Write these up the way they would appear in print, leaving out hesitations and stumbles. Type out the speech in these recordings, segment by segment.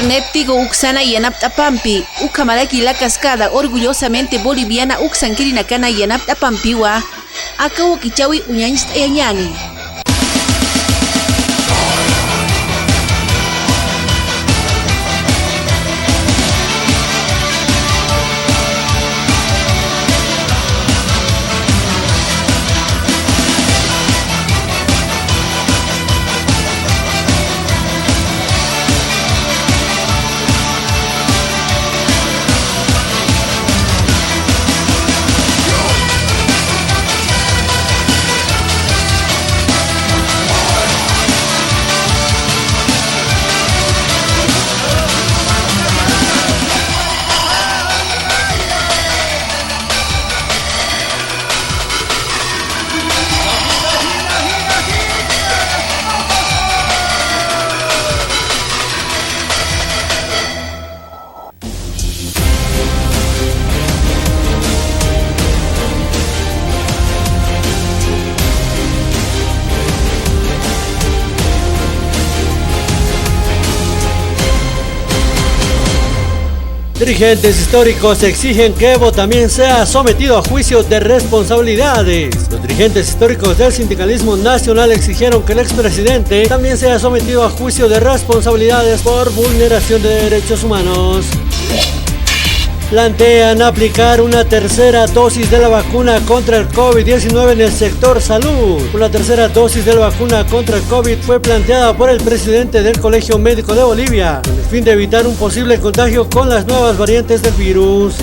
Néptigo Uxana y Anaptapampi, Ucamaraki la Cascada, orgullosamente boliviana Uxanquirinacana y Anaptapampiwa, Acabo Kichawi Uñañista Yañani. Dirigentes históricos exigen que Evo también sea sometido a juicio de responsabilidades. Los dirigentes históricos del sindicalismo nacional exigieron que el expresidente también sea sometido a juicio de responsabilidades por vulneración de derechos humanos. Plantean aplicar una tercera dosis de la vacuna contra el COVID-19 en el sector salud. Una tercera dosis de la vacuna contra el COVID fue planteada por el presidente del Colegio Médico de Bolivia, con el fin de evitar un posible contagio con las nuevas variantes del virus.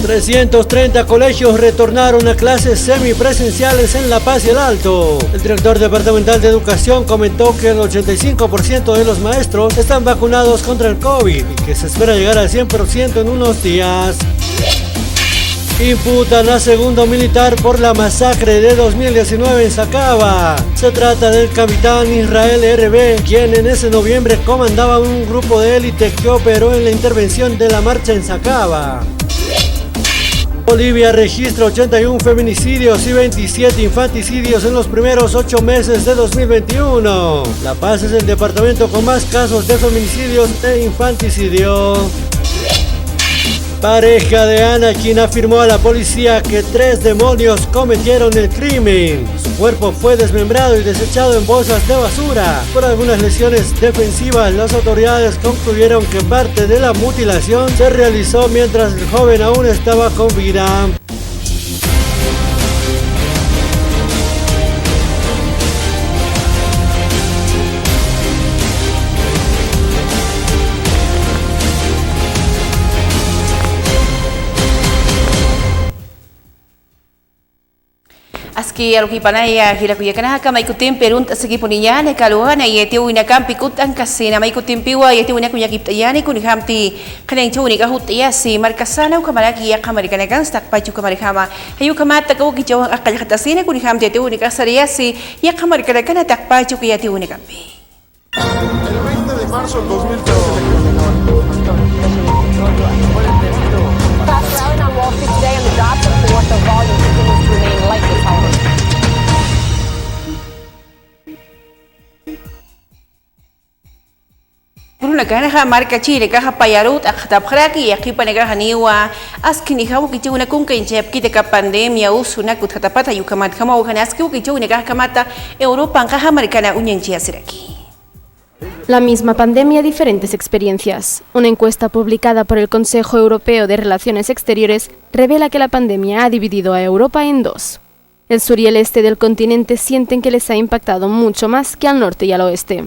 330 colegios retornaron a clases semipresenciales en La Paz y el Alto. El director departamental de Educación comentó que el 85% de los maestros están vacunados contra el COVID y que se espera llegar al 100% en unos días. Imputan a segundo militar por la masacre de 2019 en Sacaba. Se trata del capitán Israel RB, quien en ese noviembre comandaba un grupo de élite que operó en la intervención de la marcha en Sacaba. Bolivia registra 81 feminicidios y 27 infanticidios en los primeros 8 meses de 2021. La Paz es el departamento con más casos de feminicidios e infanticidio. Pareja de Anakin afirmó a la policía que 3 demonios cometieron el crimen. Su cuerpo fue desmembrado y desechado en bolsas de basura. Por algunas lesiones defensivas, las autoridades concluyeron que parte de la mutilación se realizó mientras el joven aún estaba con vida. Aski alukipanaya hilakuyakana kama ikutin perunt asigi puniya ne kaluhana yeti wina kampi kutan kasina ma ikutin piwa yeti wina kunya kiptayani kunihamti kaneng chuni ka hutya si markasana kamaraki ya kamarikana kan stak pachu kamarikama hayu kamata ka ukijo akal khatasina kunihamti yeti wina kasaria si ya kamarikana kan tak pachu yeti wina kampi. El 20 de marzo del 2013 Puruna kana marca Chile caja payarut akhtaphraki yaqipanega haniwa askini hawu kichuna kunka inchep kiteka pandemia usuna kuthatapata yukamat kama ukhanaski kichuna caja kamata Europa caja marcana unyenchi asiraki. La misma pandemia, diferentes experiencias. Una encuesta publicada por el Consejo Europeo de Relaciones Exteriores revela que la pandemia ha dividido a Europa en dos. El sur y el este del continente sienten que les ha impactado mucho más que al norte y al oeste.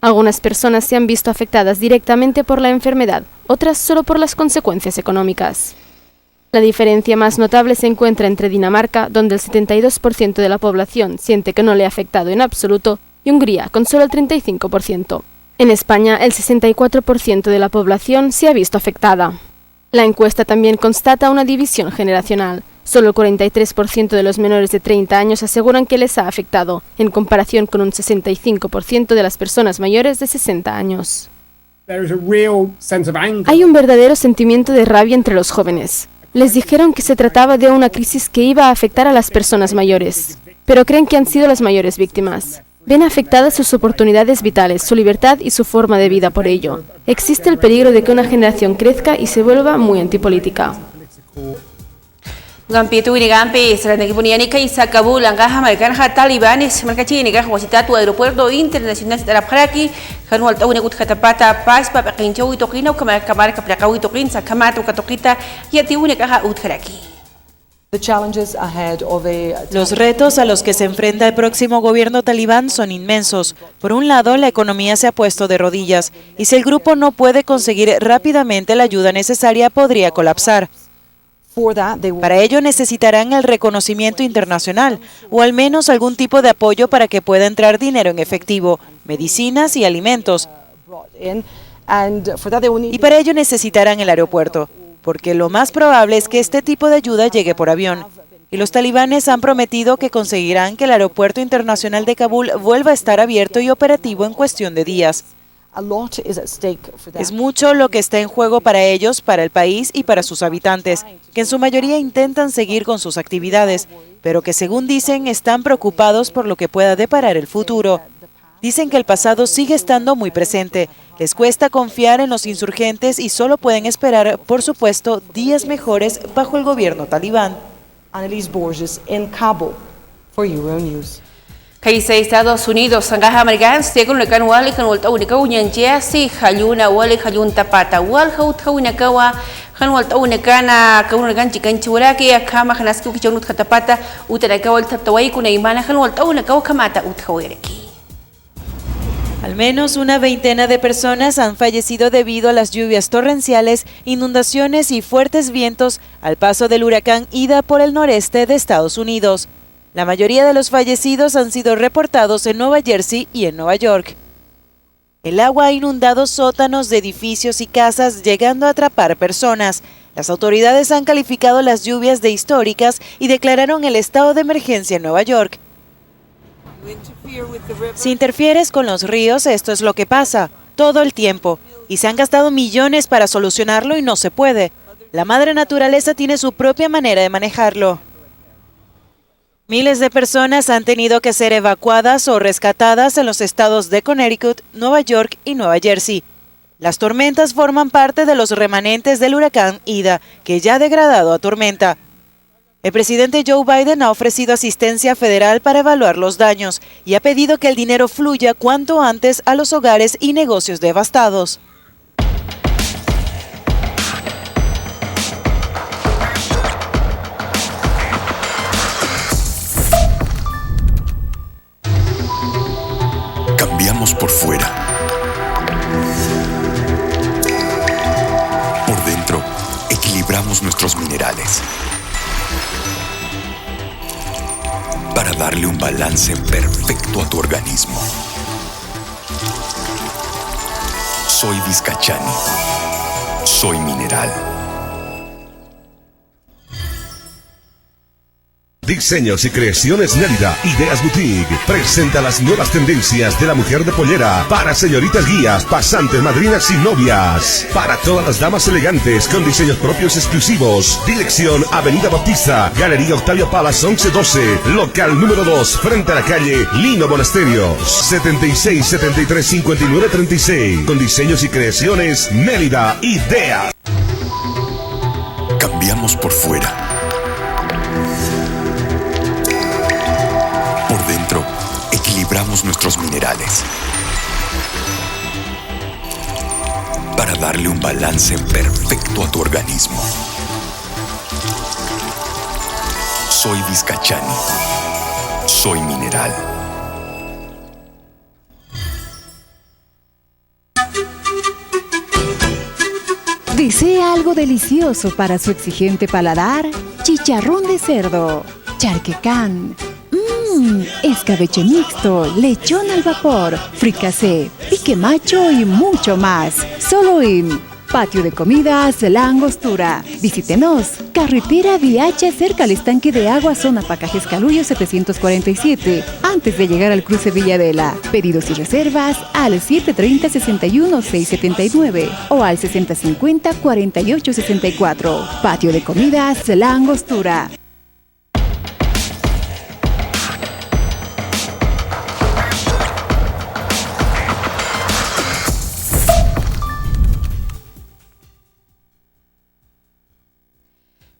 Algunas personas se han visto afectadas directamente por la enfermedad, otras solo por las consecuencias económicas. La diferencia más notable se encuentra entre Dinamarca, donde el 72% de la población siente que no le ha afectado en absoluto, y Hungría, con solo el 35%. En España, el 64% de la población se ha visto afectada. La encuesta también constata una división generacional. Solo el 43% de los menores de 30 años aseguran que les ha afectado, en comparación con un 65% de las personas mayores de 60 años. Hay un verdadero sentimiento de rabia entre los jóvenes. Les dijeron que se trataba de una crisis que iba a afectar a las personas mayores, pero creen que han sido las mayores víctimas. ven afectadas sus oportunidades vitales, su libertad y su forma de vida por ello. Existe el peligro de que una generación crezca y se vuelva muy antipolítica. Gampi tu ini gampi serang kibuniani kai sa Kabul angka Amerikan ha Talibanes mereka cini kah wasitatu aeropuerto internacional Arab Haraki kan wal tawna kut katapata pas pa pakincho itokina kamar kaprakau itokin sa kamatu katokita yati une kah ut Haraki. Los retos a los que se enfrenta el próximo gobierno talibán son inmensos. Por un lado, la economía se ha puesto de rodillas y si el grupo no puede conseguir rápidamente la ayuda necesaria, podría colapsar. Para ello necesitarán el reconocimiento internacional o al menos algún tipo de apoyo para que pueda entrar dinero en efectivo, medicinas y alimentos. Y para ello necesitarán el aeropuerto, porque lo más probable es que este tipo de ayuda llegue por avión. Y los talibanes han prometido que conseguirán que el aeropuerto internacional de Kabul vuelva a estar abierto y operativo en cuestión de días. Es mucho lo que está en juego para ellos, para el país y para sus habitantes, que en su mayoría intentan seguir con sus actividades, pero que según dicen están preocupados por lo que pueda deparar el futuro. Dicen que el pasado sigue estando muy presente, les cuesta confiar en los insurgentes y solo pueden esperar, por supuesto, días mejores bajo el gobierno talibán. Annalise Borges en Kabul for Euronews. Kaisa Estados Unidos angka Amerikan stekun lekan wali kan wal tawna kawnyan jasi haluna wali halun tapata wal haut hawna kawa kan wal tawna kana kawna kan chikan churaki akama khanasku kichonut katapata utara kawal taptawai kuna imana kan wal tawna kaw kamata uthawiraki. Al menos una veintena de personas han fallecido debido a las lluvias torrenciales, inundaciones y fuertes vientos al paso del huracán Ida por el noreste de Estados Unidos. La mayoría de los fallecidos han sido reportados en Nueva Jersey y en Nueva York. El agua ha inundado sótanos de edificios y casas, llegando a atrapar personas. Las autoridades han calificado las lluvias de históricas y declararon el estado de emergencia en Nueva York. Si interfieres con los ríos, esto es lo que pasa, todo el tiempo. Y se han gastado millones para solucionarlo y no se puede. La madre naturaleza tiene su propia manera de manejarlo. Miles de personas han tenido que ser evacuadas o rescatadas en los estados de Connecticut, Nueva York y Nueva Jersey. Las tormentas forman parte de los remanentes del huracán Ida, que ya ha degradado a tormenta. El presidente Joe Biden ha ofrecido asistencia federal para evaluar los daños y ha pedido que el dinero fluya cuanto antes a los hogares y negocios devastados. Cambiamos por fuera. Por dentro, equilibramos nuestros minerales para darle un balance perfecto a tu organismo. Soy Vizcachani. Soy mineral. Diseños y creaciones Mérida, Ideas Boutique, presenta las nuevas tendencias de la mujer de pollera para señoritas guías, pasantes, madrinas y novias. Para todas las damas elegantes con diseños propios exclusivos. Dirección Avenida Bautista, Galería Octavio Palas 1112, local número 2, frente a la calle Lino Monasterios, 76 73 59 36. Con diseños y creaciones Mérida, Ideas. Cambiamos por fuera. Por dentro, equilibramos nuestros minerales para darle un balance perfecto a tu organismo. Soy Vizcachani. Soy mineral. ¿Desea algo delicioso para su exigente paladar? Chicharrón de cerdo, charquecán, escabeche mixto, lechón al vapor, fricasé, pique macho y mucho más. Solo en Patio de Comidas La Angostura. Visítenos. Carretera Viacha, cerca al estanque de agua, zona Pacajes Calullo 747, antes de llegar al cruce Villadela. Pedidos y reservas al 730-61-679 o al 6050-4864. Patio de Comidas La Angostura.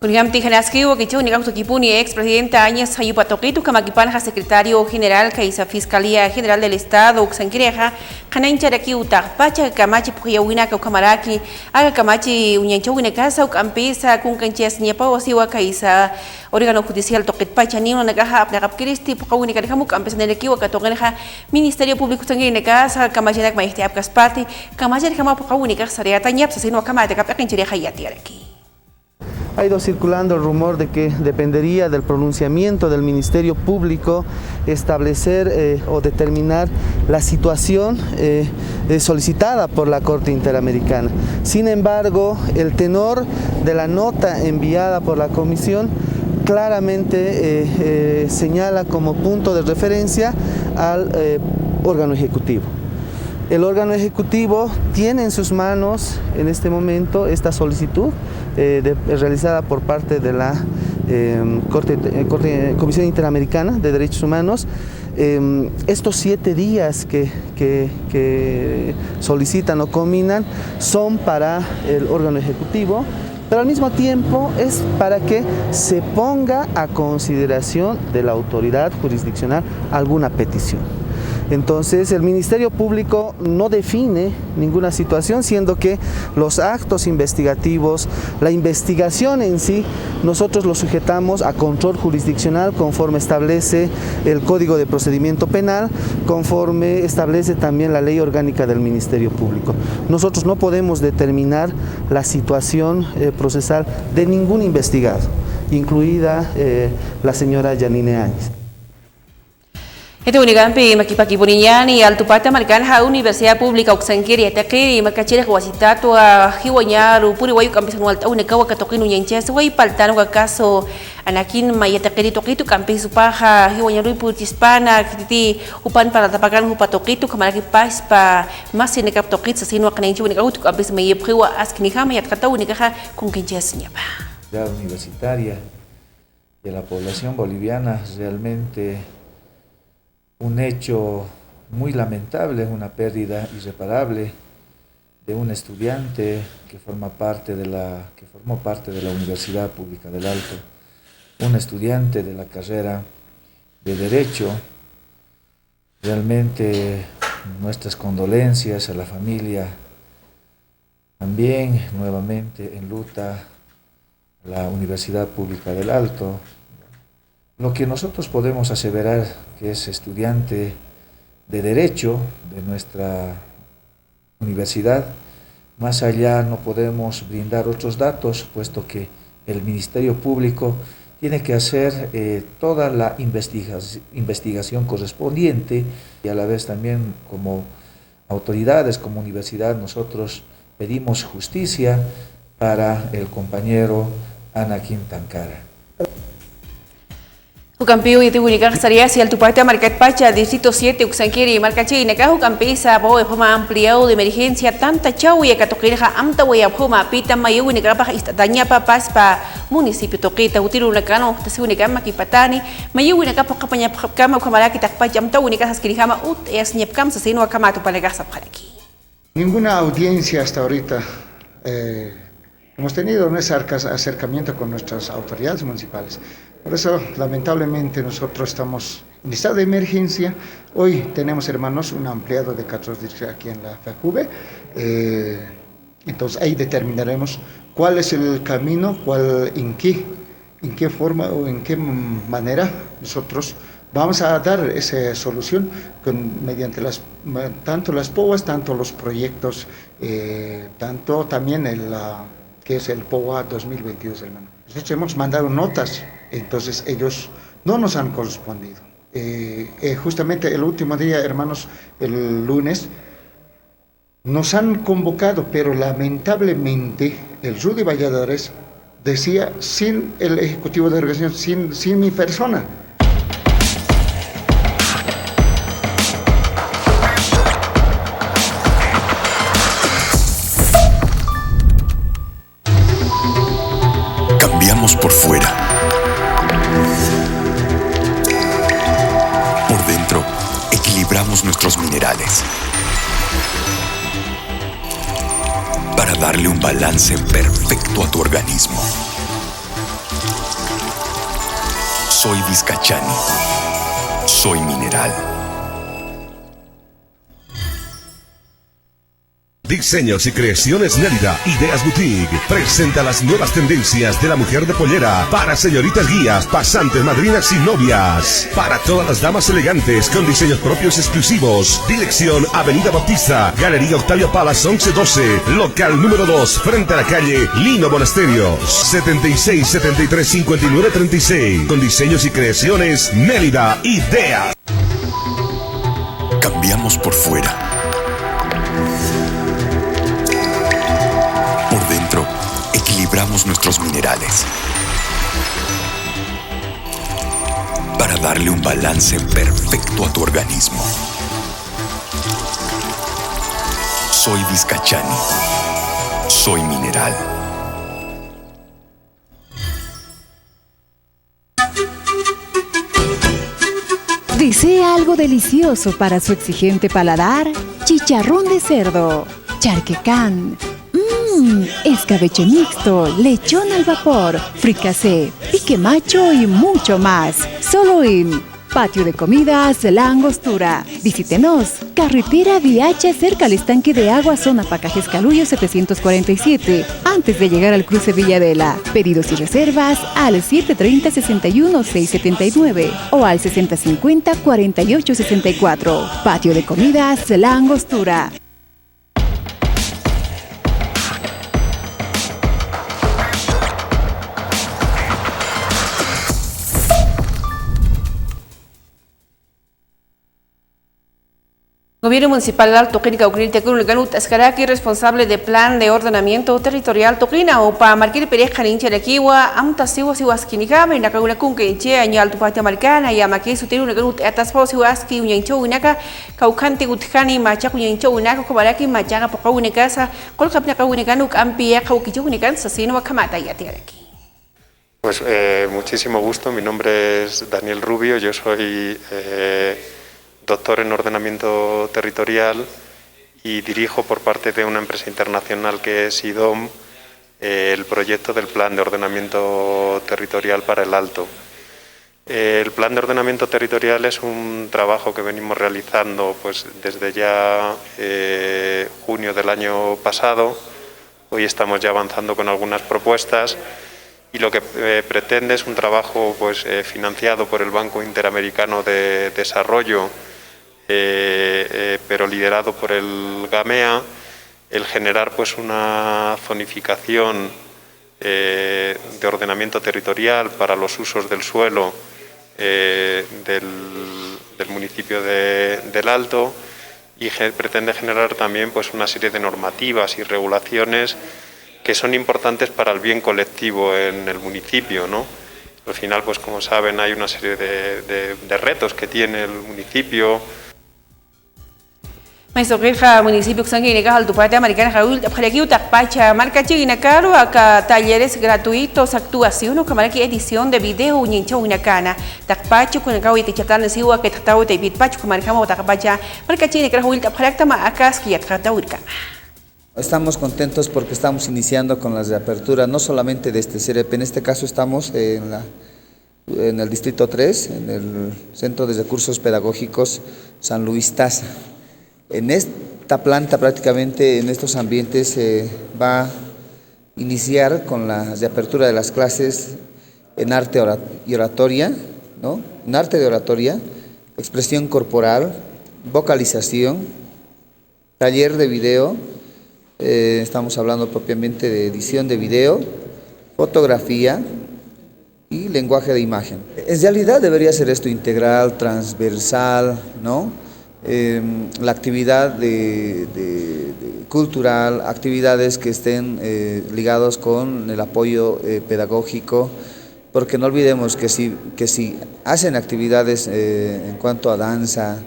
Kunhamti Hanaskiwo, que chuni Kipuni, ex-presidenta Áñez Ayupatoquito, Kamakipanja, secretario general, Kaisa Fiscalía General del Estado, Uxanquireja, Hanancha de Kiuta, Pacha, Kamachi Puyawina, Kamaraki, Aga Kamachi, Uñanchowina Casa, Ucampesa, Kunkanches, Niapo, Siwa, Kaisa, órgano judicial, Toquet Pacha, Nino, Nagaja, Nagapkiristi, Pukawina, Kamucampes, Nerekiwa, Katogeneja, Ministerio Público Tangina Casa, Kamachinak Maiste Apkaspati, Kamachi, Kamapukawina, Sariata, Niapsa, sino Kamate, Kapakinchireja y aquí. Ha ido circulando el rumor de que dependería del pronunciamiento del Ministerio Público establecer o determinar la situación solicitada por la Corte Interamericana. Sin embargo, el tenor de la nota enviada por la Comisión claramente señala como punto de referencia al órgano ejecutivo. El órgano ejecutivo tiene en sus manos en este momento esta solicitud realizada por parte de la Comisión Interamericana de Derechos Humanos. Estos 7 días que solicitan o combinan son para el órgano ejecutivo, pero al mismo tiempo es para que se ponga a consideración de la autoridad jurisdiccional alguna petición. Entonces, el Ministerio Público no define ninguna situación, siendo que los actos investigativos, la investigación en sí, nosotros lo sujetamos a control jurisdiccional conforme establece el Código de Procedimiento Penal, conforme establece también la Ley Orgánica del Ministerio Público. Nosotros no podemos determinar la situación procesal de ningún investigado, incluida la señora Yanine Áñez. Ito unigampi makipaki Buniñani Altupata Marcanja Universidad Pública Uxanquiri Takiri Makachira Huasitato a Hiwañaru Puri Wayu Campisan Alta Unekawa Katokin Uñanches Way Paltano Caso Anakin Mayatakiri Toquito Campi Supaja Hiwañaru Putispana Kiti Upan para Tapagan Upatoquito Kamaraki Paspa Masin Captoquits sino Kanenchu Unikautu Campis Mayepriwa Askinihama Yatkata Unikaja con Kenches Ñapa. La universitaria de la población boliviana realmente un hecho muy lamentable, una pérdida irreparable de un estudiante que formó parte de la Universidad Pública del Alto, un estudiante de la carrera de Derecho. Realmente nuestras condolencias a la familia, también nuevamente en luta la Universidad Pública del Alto. Lo que nosotros podemos aseverar que es estudiante de Derecho de nuestra universidad, más allá no podemos brindar otros datos, puesto que el Ministerio Público tiene que hacer toda la investigación correspondiente y a la vez también como autoridades, como universidad, nosotros pedimos justicia para el compañero Anakin Tankara. Ucampiu y Tibunica estaría si al Tupata Marcat Pacha, Distrito 7, Uxanquiri, Marcachi, Necajo Campesa, Boe, Poma ampliado de emergencia, tanta chau y Catoqueja, Amta, Huaya, Poma, Pita, Mayu, Necapa, Dañapa, Paspa, Municipio Toqueta, Utiru, Nacano, Tasiunicama, Kipatani, Mayu, Necapa, Capaña, Cama, Camaraki, Takpacha, Amta, Unicas, Kirijama, Ut, es Niepcam, Sasino, Acamato, Palegasa, para aquí. Ninguna audiencia hasta ahorita. Hemos tenido un acercamiento con nuestras autoridades municipales. Por eso, lamentablemente, nosotros estamos en estado de emergencia. Hoy tenemos, hermanos, un ampliado de 14 días aquí en la FEJUVE. Entonces, ahí determinaremos cuál es el camino, en qué forma o en qué manera nosotros vamos a dar esa solución mediante tanto las POAs, tanto los proyectos, tanto también que es el POA 2022, hermano. Nosotros hemos mandado notas, entonces ellos no nos han correspondido. Justamente el último día, hermanos, el lunes, nos han convocado, pero lamentablemente el Rudy Valladares decía sin el Ejecutivo de Organización, sin mi persona. Cambiamos por fuera. Por dentro, equilibramos nuestros minerales para darle un balance perfecto a tu organismo. Soy Vizcachani. Soy mineral. Diseños y creaciones Nérida, Ideas Boutique, presenta las nuevas tendencias de la mujer de pollera para señoritas guías, pasantes, madrinas y novias. Para todas las damas elegantes con diseños propios exclusivos. Dirección Avenida Bautista, Galería Octavio Palas 1112, local número 2, frente a la calle Lino Monasterios, 76 73 59 36. Con diseños y creaciones Nérida, Ideas. Cambiamos por fuera. Por dentro, equilibramos nuestros minerales para darle un balance perfecto a tu organismo. Soy Vizcachani. Soy mineral. ¿Desea algo delicioso para su exigente paladar? Chicharrón de cerdo, charquecán, escabeche mixto, lechón al vapor, fricasé, pique macho y mucho más. Solo en Patio de Comidas La Angostura. Visítenos. Carretera Viacha, cerca al estanque de agua, zona Pacajes Calullo 747. Antes de llegar al cruce Villadela. Pedidos y reservas al 730-61-679 o al 6050-4864. Patio de Comidas La Angostura. Gobierno Municipal de Alto Clínica Ucrínita Galut Ascaraki, responsable de Plan de Ordenamiento Territorial Tocrina o para marcar pereja nincha de Kiwa, Amtasiwa Siwaskinika, en la Kaguna Kunka Inche, Añal Tupata Marcana, y Amaki Sutiru Galut Ataspo Siwaski, Uñancho Unaka, Kaukante Gutkani, Macha Uñancho Unaka, Kobaraki, Machaga Pokaune Casa, Kolkapna Kaunekanuk, Ampia, Kaukichunekan, Sasino, Kamata y Atiaraki. Pues muchísimo gusto, mi nombre es Daniel Rubio, yo soy doctor en ordenamiento territorial y dirijo por parte de una empresa internacional que es IDOM el proyecto del Plan de Ordenamiento Territorial para el Alto. El Plan de Ordenamiento Territorial es un trabajo que venimos realizando pues, desde ya junio del año pasado. Hoy estamos ya avanzando con algunas propuestas y lo que pretende es un trabajo pues, financiado por el Banco Interamericano de Desarrollo, pero liderado por el GAMEA, el generar pues una zonificación de ordenamiento territorial para los usos del suelo del municipio del Alto y pretende generar también pues una serie de normativas y regulaciones que son importantes para el bien colectivo en el municipio, ¿no? Al final, pues como saben, hay una serie de retos que tiene el municipio. Maestro Queja, municipio que sangue al Tupate Americana Jaúl, Jarequiu Takpacha, marca Chiginacaro, acá talleres gratuitos, actuación o camaraki edición de video, Uñincho Unacana, Takpacho, Kunacao y Tichatan, Siwa, que Tatao de Bitpacho, Marcamo, Takpacha, marca Chiginacaro, Tapjarectama, Akaski, Atkataurkama. Estamos contentos porque estamos iniciando con las de apertura, no solamente de este CEREP, en este caso estamos en el Distrito 3, en el Centro de Recursos Pedagógicos San Luis Taza. En esta planta prácticamente, en estos ambientes, se va a iniciar con las de apertura de las clases en arte y oratoria, ¿no? En arte de oratoria, expresión corporal, vocalización, taller de video, estamos hablando propiamente de edición de video, fotografía y lenguaje de imagen. En realidad debería ser esto integral, transversal, ¿no? La actividad cultural, actividades que estén ligados con el apoyo pedagógico, porque no olvidemos que si hacen actividades en cuanto a danza,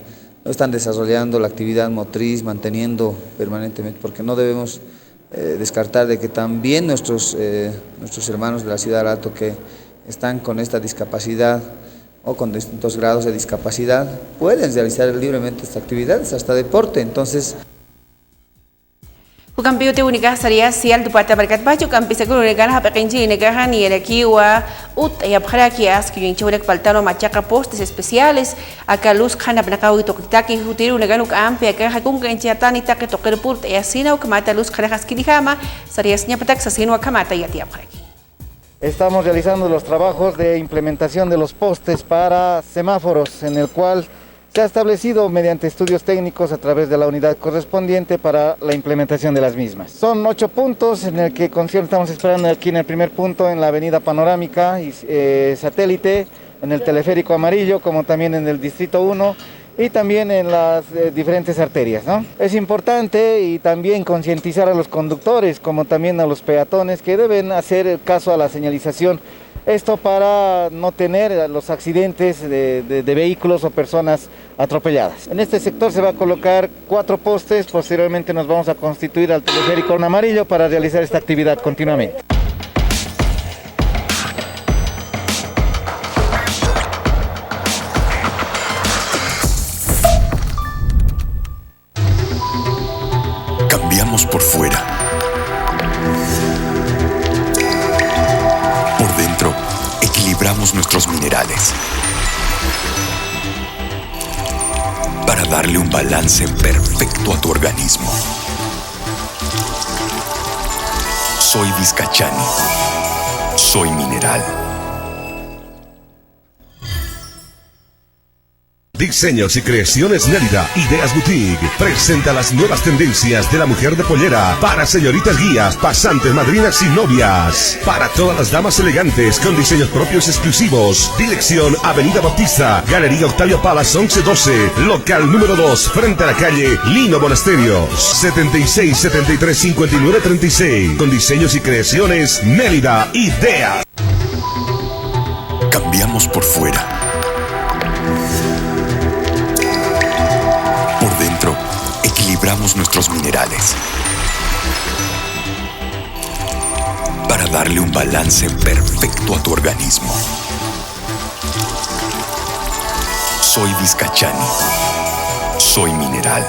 no están desarrollando la actividad motriz, manteniendo permanentemente, porque no debemos descartar de que también nuestros hermanos de la ciudad del Alto que están con esta discapacidad o con distintos grados de discapacidad pueden realizar libremente estas actividades, hasta deporte. Entonces, Ukampiyo te unika saria sial dupata barkat bajo kampi seguro negara hapekenji negara ni erakiwa ut ayabharakias que yo unek faltano machaca postes especiales acá luz khana banakau y tokitaki hutiru neganu kampi acá hakun kenchiatani take toker purt y asina ukamata luz kharajas kilijama saria sñapatak sasino akamata y atiabharaki. Estamos realizando los trabajos de implementación de los postes para semáforos, en el cual se ha establecido mediante estudios técnicos a través de la unidad correspondiente para la implementación de las mismas. Son 8 puntos en el que estamos esperando aquí en el primer punto en la avenida Panorámica y Satélite, en el teleférico amarillo, como también en el distrito 1 y también en las diferentes arterias, ¿no? Es importante y también concientizar a los conductores como también a los peatones que deben hacer caso a la señalización. Esto para no tener los accidentes de vehículos o personas atropelladas. En este sector se va a colocar 4 postes, posteriormente nos vamos a constituir al teleférico en amarillo para realizar esta actividad continuamente. Cambiamos por fuera. Por dentro, equilibramos nuestros minerales para darle un balance perfecto a tu organismo. Soy Vizcachani. Soy mineral. Diseños y creaciones Nélida Ideas Boutique presenta las nuevas tendencias de la mujer de pollera para señoritas guías, pasantes, madrinas y novias. Para todas las damas elegantes con diseños propios exclusivos. Dirección Avenida Bautista, Galería Octavio Palas 1112, local número 2, frente a la calle Lino Monasterios. 76 73 59 36. Con diseños y creaciones Nélida Ideas. Cambiamos por fuera. Por dentro, equilibramos nuestros minerales para darle un balance perfecto a tu organismo. Soy Vizcachani. Soy mineral.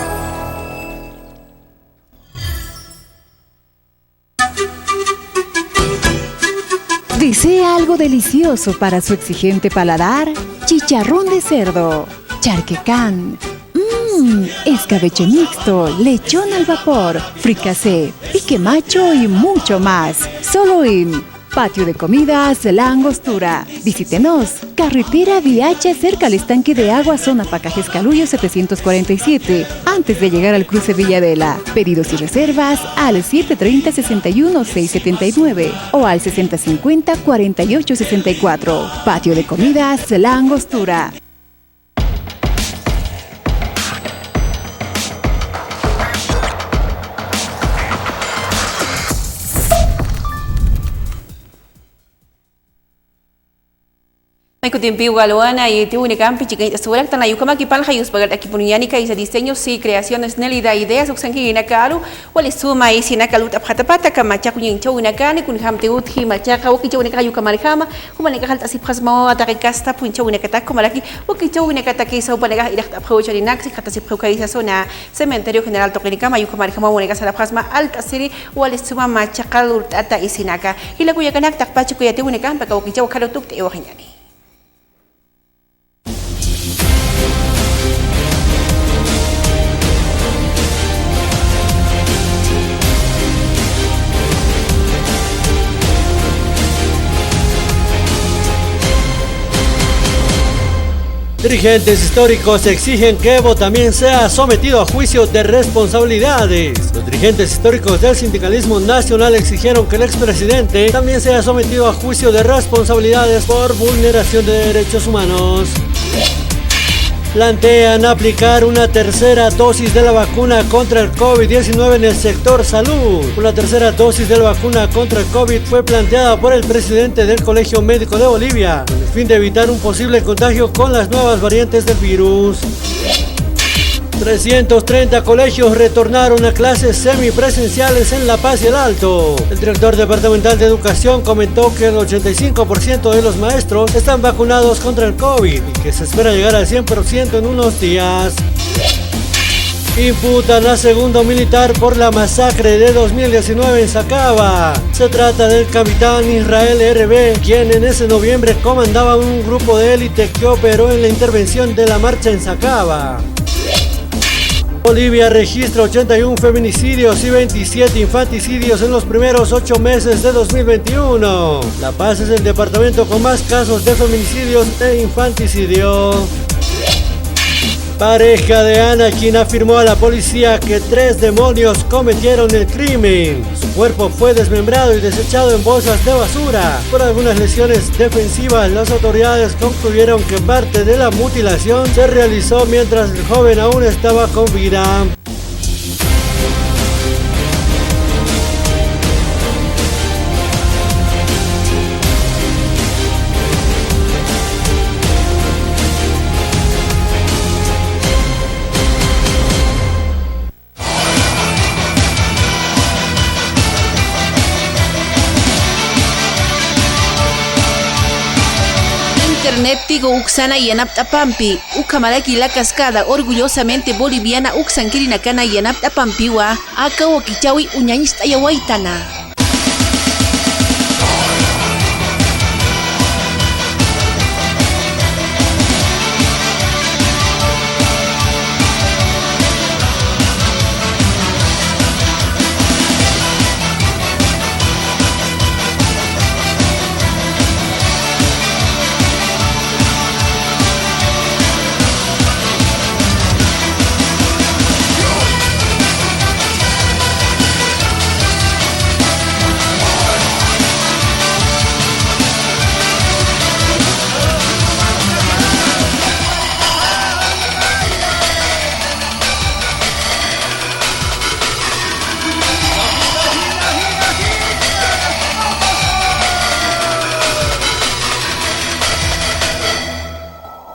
¿Desea algo delicioso para su exigente paladar? Chicharrón de cerdo, charquecán, escabeche mixto, lechón al vapor, fricasé, pique macho y mucho más. Solo en Patio de Comidas La Angostura. Visítenos. Carretera Viacha, cerca al estanque de agua, zona Pacajes Calullo 747, antes de llegar al cruce Villadela. Pedidos y reservas al 730-61-679 o al 6050-4864. Patio de Comidas La Angostura. May kutimpiw galuana y te une campi chica estuvo tan ayuda como que pan hayus pagar aquí poniánica y se diseños y creaciones Nélida ideas usan que na kalu wali suma y sina kalut aphatapata kama chakunin chau na kani kun hamte uthi macha ka waki chau na kayu kamar kama kuma ne kahal tasip khasma ataki kasta pun chau na katak kuma laki waki chau na kataki sau panega idak approach ni naksi katasip khaukai zona cementerio general tokenika mayu kamar kama woni kasala khasma alta siri wali suma macha kalut ata isinaka hila kuya kanak takpachu kuya te une kampa ka waki chau kalutuk te wahanyani. Dirigentes históricos exigen que Evo también sea sometido a juicio de responsabilidades. Los dirigentes históricos del sindicalismo nacional exigieron que el expresidente también sea sometido a juicio de responsabilidades por vulneración de derechos humanos. Plantean aplicar una tercera dosis de la vacuna contra el COVID-19 en el sector salud. Una tercera dosis de la vacuna contra el COVID fue planteada por el presidente del Colegio Médico de Bolivia, con el fin de evitar un posible contagio con las nuevas variantes del virus. 330 colegios retornaron a clases semipresenciales en La Paz y el Alto. El director departamental de Educación comentó que el 85% de los maestros están vacunados contra el COVID y que se espera llegar al 100% en unos días. Imputan a segundo militar por la masacre de 2019 en Sacaba. Se trata del capitán Israel RB, quien en ese noviembre comandaba un grupo de élite que operó en la intervención de la marcha en Sacaba. Bolivia registra 81 feminicidios y 27 infanticidios en los primeros 8 meses de 2021. La Paz es el departamento con más casos de feminicidios e infanticidio. Pareja de Anakin afirmó a la policía que 3 demonios cometieron el crimen. Su cuerpo fue desmembrado y desechado en bolsas de basura. Por algunas lesiones defensivas, las autoridades concluyeron que parte de la mutilación se realizó mientras el joven aún estaba con vida. Internet Tigo Uxana y Anaptapampi, Ucamalaki la cascada orgullosamente boliviana Uxankirinacana y Anaptapampiwa, Aka Wakichawi Uñañista Yawaitana.